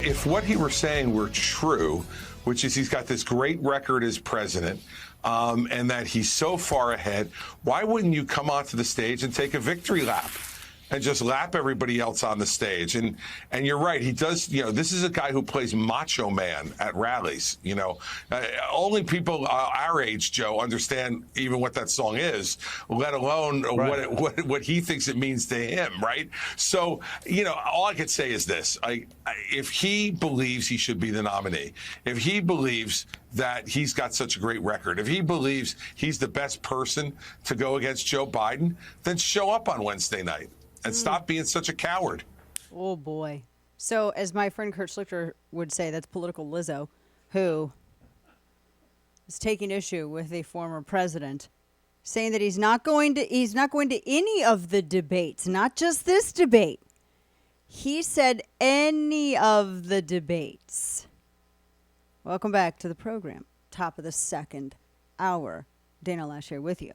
If what he was saying were true, which is he's got this great record as president, and that he's so far ahead, why wouldn't you come onto the stage and take a victory lap and just lap everybody else on the stage? And you're right, he does, this is a guy who plays macho man at rallies, only people our age, Joe, understand even what that song is, let alone right. what he thinks it means to him, right? So, all I could say is this, if he believes he should be the nominee, if he believes that he's got such a great record, if he believes he's the best person to go against Joe Biden, then show up on Wednesday night. And stop being such a coward. Oh, boy. So, as my friend Kurt Schlichter would say, that's political Lizzo, who is taking issue with a former president, saying that he's not going to any of the debates, not just this debate. He said any of the debates. Welcome back to the program. Top of the second hour. Dana Loesch here with you.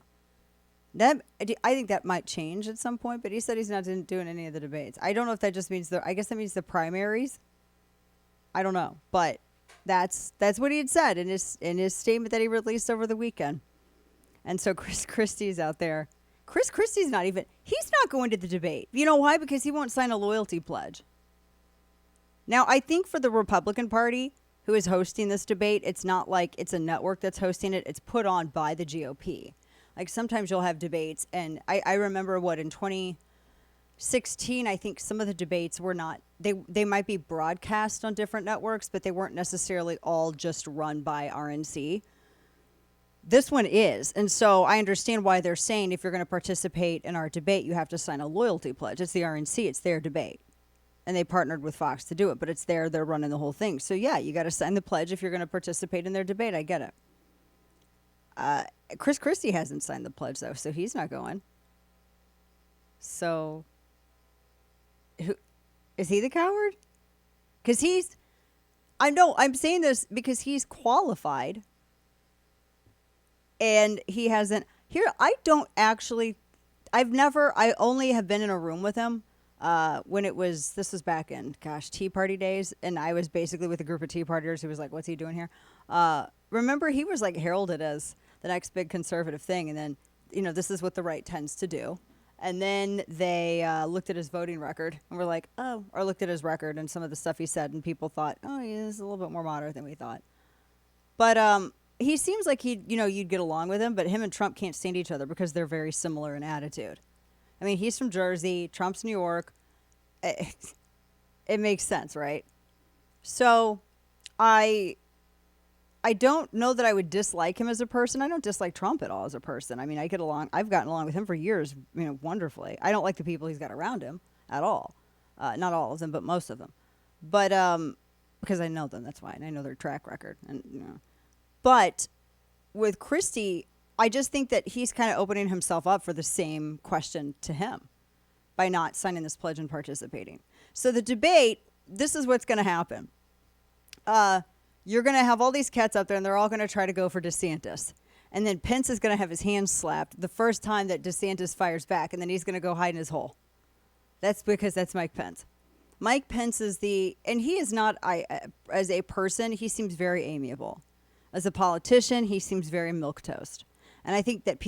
I think that might change at some point, but he said he's not doing any of the debates. I don't know if that just means I guess that means the primaries. I don't know, but that's what he had said in his statement that he released over the weekend. And so Chris Christie's out there. Chris Christie's he's not going to the debate. You know why? Because he won't sign a loyalty pledge. Now, I think for the Republican Party, who is hosting this debate, it's not like it's a network that's hosting it. It's put on by the GOP. Like sometimes you'll have debates, and I remember in 2016, I think some of the debates were not, they might be broadcast on different networks, but they weren't necessarily all just run by RNC. This one is, and so I understand why they're saying if you're going to participate in our debate, you have to sign a loyalty pledge. It's the RNC, it's their debate. And they partnered with Fox to do it, but it's they're running the whole thing. So yeah, you got to sign the pledge if you're going to participate in their debate. I get it. Chris Christie hasn't signed the pledge, though, so he's not going. So, who is he the coward? Because I'm saying this because he's qualified, and he hasn't. I only have been in a room with him when this was back in, Tea Party days, and I was basically with a group of Tea Partiers who was like, what's he doing here? Remember, he was like heralded as the next big conservative thing. And then, this is what the right tends to do. And then they looked at his voting record and were like, or looked at his record and some of the stuff he said. And people thought, he's a little bit more moderate than we thought. But he seems like you'd get along with him. But him and Trump can't stand each other because they're very similar in attitude. I mean, he's from Jersey. Trump's New York. It makes sense, right? So I don't know that I would dislike him as a person. I don't dislike Trump at all as a person. I mean, I've gotten along with him for years, wonderfully. I don't like the people he's got around him at all. Not all of them, but most of them. But because I know them, that's why, and I know their track record. But with Christie, I just think that he's kind of opening himself up for the same question to him by not signing this pledge and participating. So the debate, this is what's going to happen. You're going to have all these cats up there, and they're all going to try to go for DeSantis. And then Pence is going to have his hand slapped the first time that DeSantis fires back, and then he's going to go hide in his hole. That's because that's Mike Pence. Mike Pence is and he is not, as a person, he seems very amiable. As a politician, he seems very milquetoast. And I think that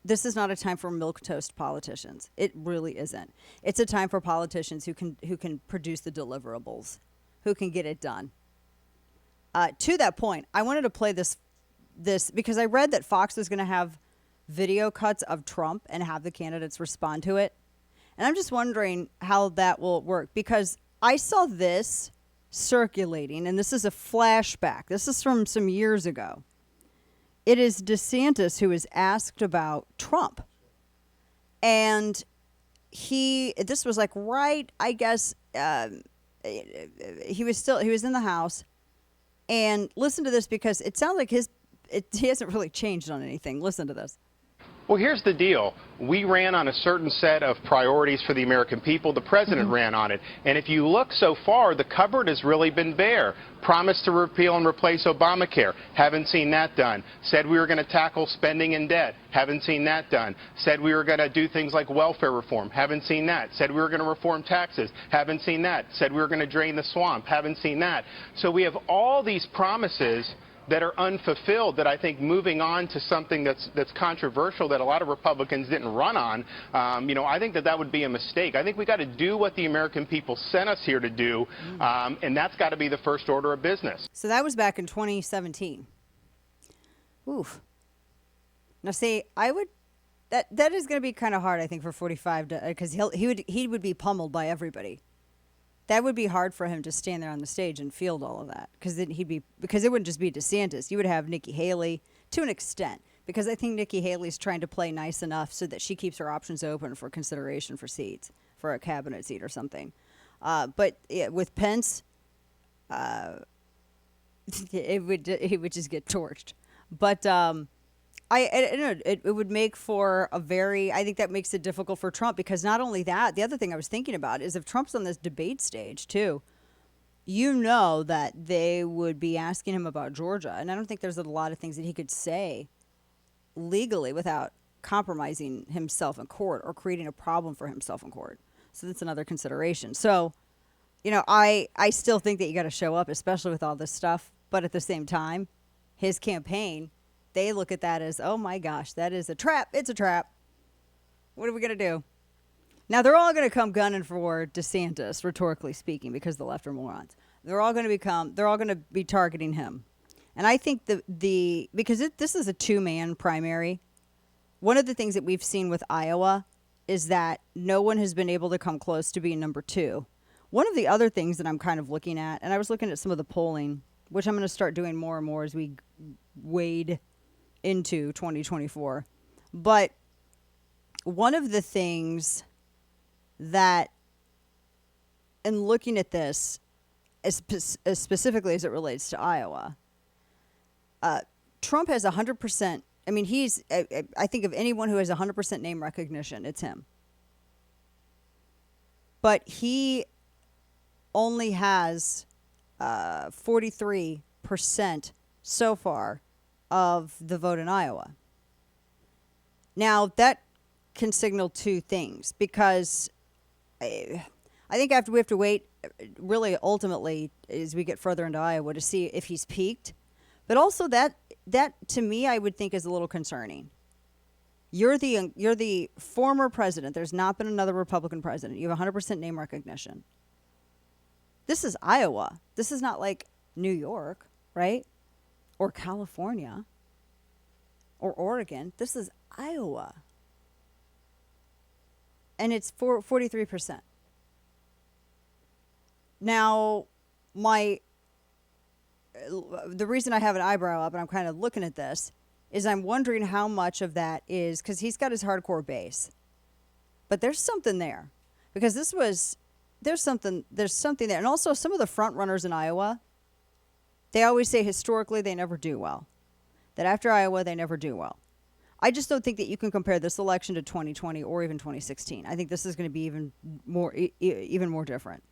this is not a time for milquetoast politicians. It really isn't. It's a time for politicians who can produce the deliverables, who can get it done. To that point, I wanted to play this because I read that Fox was going to have video cuts of Trump and have the candidates respond to it. And I'm just wondering how that will work because I saw this circulating, and this is a flashback. This is from some years ago. It is DeSantis who is asked about Trump. And this was like right, I guess, he was in the House. And listen to this because it sounds like he hasn't really changed on anything. Listen to this. Well, here's the deal. We ran on a certain set of priorities for the American people. The president ran on it. And if you look so far, the cupboard has really been bare. Promised to repeal and replace Obamacare. Haven't seen that done. Said we were going to tackle spending and debt. Haven't seen that done. Said we were going to do things like welfare reform. Haven't seen that. Said we were going to reform taxes. Haven't seen that. Said we were going to drain the swamp. Haven't seen that. So we have all these promises that are unfulfilled, that I think moving on to something that's controversial that a lot of Republicans didn't run on, I think that would be a mistake. I think we got to do what the American people sent us here to do, and that's got to be the first order of business. So that was back in 2017. Oof. Now, see, that is going to be kind of hard, I think, for 45 because he would be pummeled by everybody. That would be hard for him to stand there on the stage and field all of that because it wouldn't just be DeSantis. You would have Nikki Haley to an extent because I think Nikki Haley's trying to play nice enough so that she keeps her options open for consideration for seats, for a cabinet seat or something. But with Pence, it would just get torched. But I don't know, it would make for I think that makes it difficult for Trump because not only that, the other thing I was thinking about is if Trump's on this debate stage too, that they would be asking him about Georgia. And I don't think there's a lot of things that he could say legally without compromising himself in court or creating a problem for himself in court. So that's another consideration. So, I still think that you got to show up, especially with all this stuff. But at the same time, his campaign, they look at that as, oh my gosh, that is a trap. It's a trap. What are we going to do? Now, they're all going to come gunning for DeSantis, rhetorically speaking, because the left are morons. They're all going to be targeting him. And I think because this is a two-man primary, one of the things that we've seen with Iowa is that no one has been able to come close to being number two. One of the other things that I'm kind of looking at, and I was looking at some of the polling, which I'm going to start doing more and more as we wade into 2024. But one of the things that, in looking at this, as specifically as it relates to Iowa, Trump has 100%. I mean, I think of anyone who has 100% name recognition, it's him. But he only has 43% so far of the vote in Iowa. Now, that can signal two things because I think we have to wait really ultimately as we get further into Iowa to see if he's peaked. But also that to me, I would think is a little concerning. You're the former president. There's not been another Republican president. You have 100% name recognition. This is Iowa. This is not like New York, right? Or California, or Oregon. This is Iowa. And it's 43%. Now, the reason I have an eyebrow up and I'm kind of looking at this is I'm wondering how much of that is because he's got his hardcore base. But there's something there. Because there's something there. And also some of the front runners in Iowa, they always say historically they never do well. That after Iowa, they never do well. I just don't think that you can compare this election to 2020 or even 2016. I think this is going to be even more different.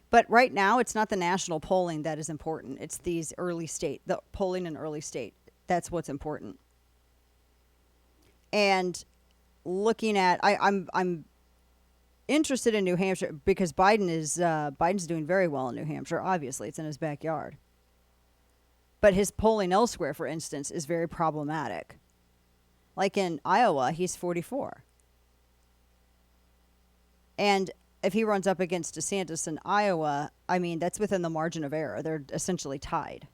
But right now, it's not the national polling that is important. It's the polling in early state. That's what's important. And looking at, I'm interested in New Hampshire because Biden's doing very well in New Hampshire. Obviously, it's in his backyard. But his polling elsewhere, for instance, is very problematic. Like in Iowa, he's 44. And if he runs up against DeSantis in Iowa, I mean, that's within the margin of error. They're essentially tied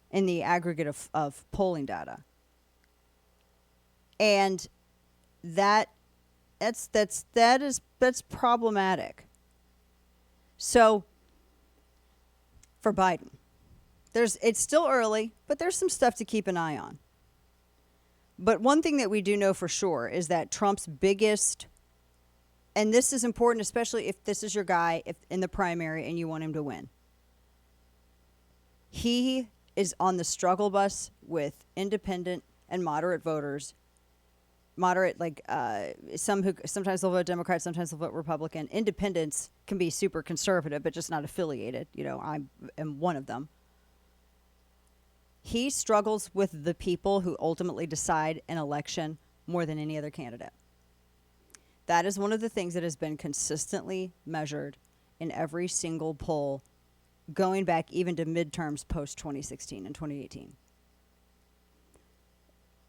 in the aggregate of polling data. And that's problematic. So for Biden, it's still early, but there's some stuff to keep an eye on. But one thing that we do know for sure is that Trump's biggest, and this is important, especially if this is your guy in the primary and you want him to win. He is on the struggle bus with independent and moderate voters, some who sometimes they'll vote Democrat, sometimes they'll vote Republican. Independents can be super conservative, but just not affiliated. I am one of them. He struggles with the people who ultimately decide an election more than any other candidate. That is one of the things that has been consistently measured in every single poll going back even to midterms post 2016 and 2018.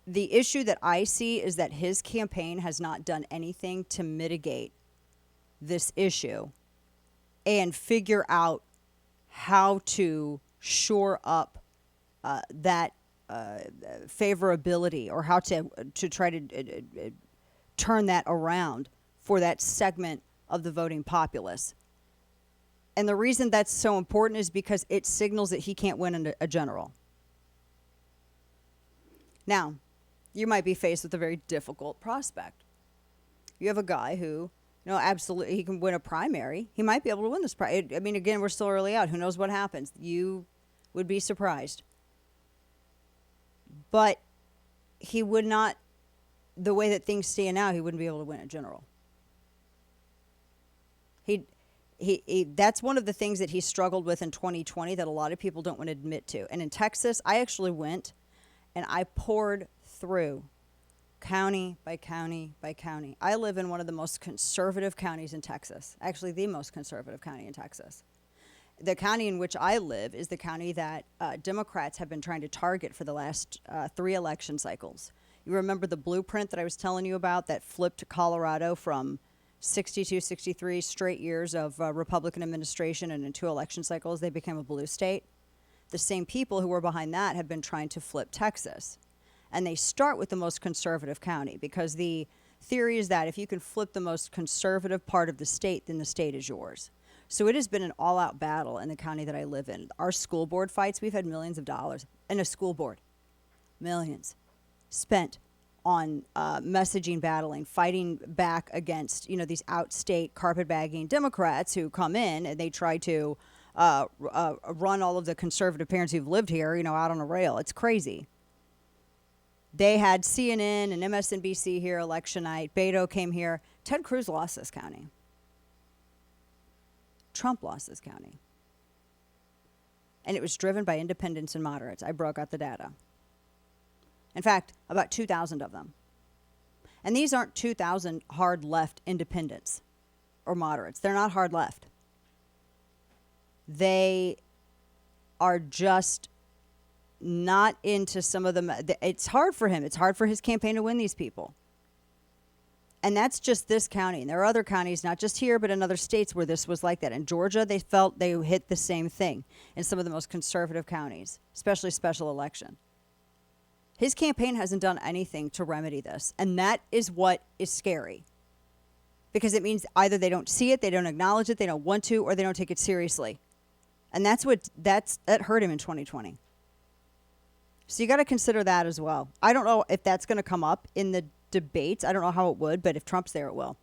The issue that I see is that his campaign has not done anything to mitigate this issue and figure out how to shore up that favorability, or how to try to turn that around for that segment of the voting populace. And the reason that's so important is because it signals that he can't win a general. Now, you might be faced with a very difficult prospect. You have a guy who, absolutely, he can win a primary. He might be able to win this primary. I mean, again, we're still early out. Who knows what happens? You would be surprised. But he would not, the way that things stand now, he wouldn't be able to win a general. That's one of the things that he struggled with in 2020 that a lot of people don't want to admit to. And in Texas, I actually went and I poured through county by county by county. I live in one of the most conservative counties in Texas, actually the most conservative county in Texas. The county in which I live is the county that Democrats have been trying to target for the last 3 election cycles. You remember the blueprint that I was telling you about that flipped Colorado from 62, 63 straight years of Republican administration, and in 2 election cycles they became a blue state? The same people who were behind that have been trying to flip Texas. And they start with the most conservative county because the theory is that if you can flip the most conservative part of the state, then the state is yours. So it has been an all-out battle in the county that I live in. Our school board fights, we've had millions of dollars in a school board. Millions spent on messaging, battling, fighting back against, these outstate carpetbagging Democrats who come in and they try to run all of the conservative parents who've lived here, out on a rail. It's crazy. They had CNN and MSNBC here election night. Beto came here. Ted Cruz lost this county. Trump lost this county. And it was driven by independents and moderates. I broke out the data. In fact, about 2,000 of them. And these aren't 2,000 hard left independents or moderates. They're not hard left. They are just not into some of them. It's hard for him. It's hard for his campaign to win these people. And that's just this county. And there are other counties, not just here, but in other states where this was like that. In Georgia, they felt they hit the same thing in some of the most conservative counties, especially special election. His campaign hasn't done anything to remedy this. And that is what is scary. Because it means either they don't see it, they don't acknowledge it, they don't want to, or they don't take it seriously. And that hurt him in 2020. So you got to consider that as well. I don't know if that's going to come up in the debates. I don't know how it would, but if Trump's there, it will.